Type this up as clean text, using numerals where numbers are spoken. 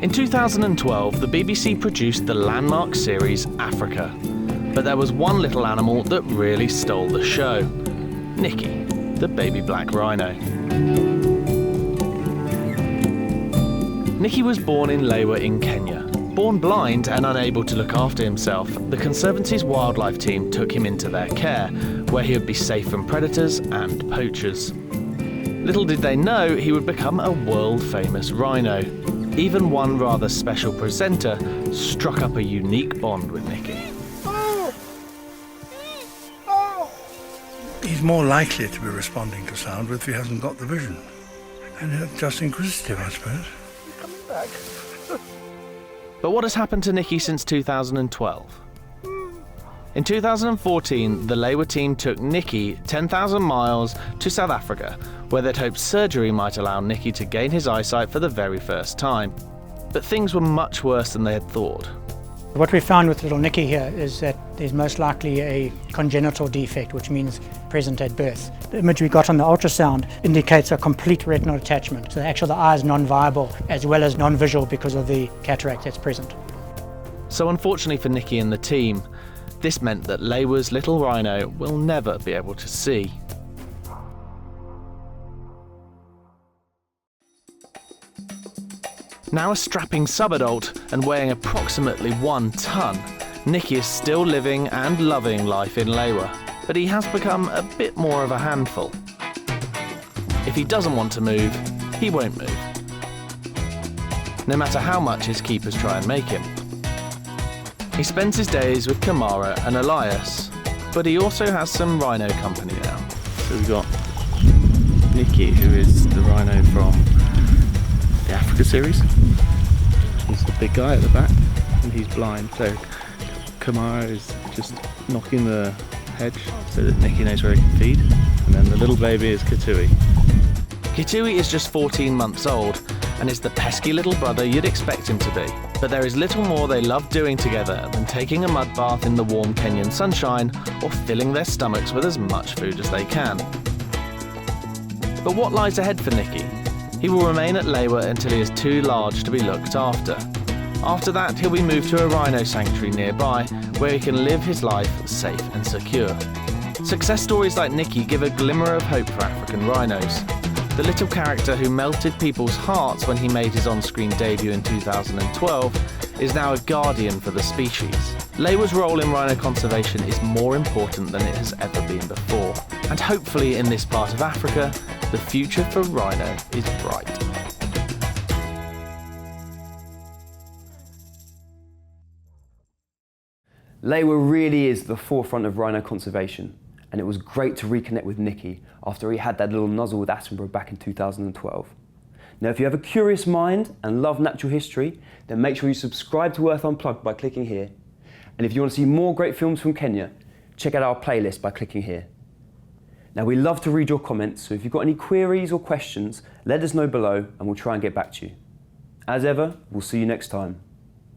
In 2012, the BBC produced the landmark series Africa. But there was one little animal that really stole the show. Nicki, the baby black rhino. Nicki was born in Lewa in Kenya. Born blind and unable to look after himself, the Conservancy's wildlife team took him into their care, where he would be safe from predators and poachers. Little did they know he would become a world-famous rhino. Even one rather special presenter struck up a unique bond with Nicki. He's more likely to be responding to sound if he hasn't got the vision. And just inquisitive, I suppose. You're coming back. But what has happened to Nicki since 2012? In 2014, the Lewa team took Nicki 10,000 miles to South Africa, where they'd hoped surgery might allow Nicki to gain his eyesight for the very first time. But things were much worse than they had thought. What we found with little Nicki here is that there's most likely a congenital defect, which means present at birth. The image we got on the ultrasound indicates a complete retinal detachment. So actually the eye is non-viable as well as non-visual because of the cataract that's present. So unfortunately for Nicki and the team, this meant that Lewa's little rhino will never be able to see. Now a strapping sub-adult and weighing approximately 1 ton, Nicki is still living and loving life in Lewa, but he has become a bit more of a handful. If he doesn't want to move, he won't move, no matter how much his keepers try and make him. He spends his days with Kamara and Elias, but he also has some rhino company now. So we've got Nicki, who is the rhino from the Africa series. He's the big guy at the back, and he's blind. So Kamara is just knocking the hedge so that Nicki knows where he can feed. And then the little baby is Kitui. Kitui is just 14 months old and is the pesky little brother you'd expect him to be. But there is little more they love doing together than taking a mud bath in the warm Kenyan sunshine or filling their stomachs with as much food as they can. But what lies ahead for Nicki? He will remain at Lewa until he is too large to be looked after. After that, he'll be moved to a rhino sanctuary nearby, where he can live his life safe and secure. Success stories like Nicki give a glimmer of hope for African rhinos. The little character who melted people's hearts when he made his on-screen debut in 2012 is now a guardian for the species. Lewa's role in rhino conservation is more important than it has ever been before. And hopefully in this part of Africa, the future for rhino is bright. Lewa really is the forefront of rhino conservation, and it was great to reconnect with Nicki after he had that little nuzzle with Attenborough back in 2012. Now, if you have a curious mind and love natural history, then make sure you subscribe to Earth Unplugged by clicking here. And if you want to see more great films from Kenya, check out our playlist by clicking here. Now, we love to read your comments, so if you've got any queries or questions, let us know below and we'll try and get back to you. As ever, we'll see you next time.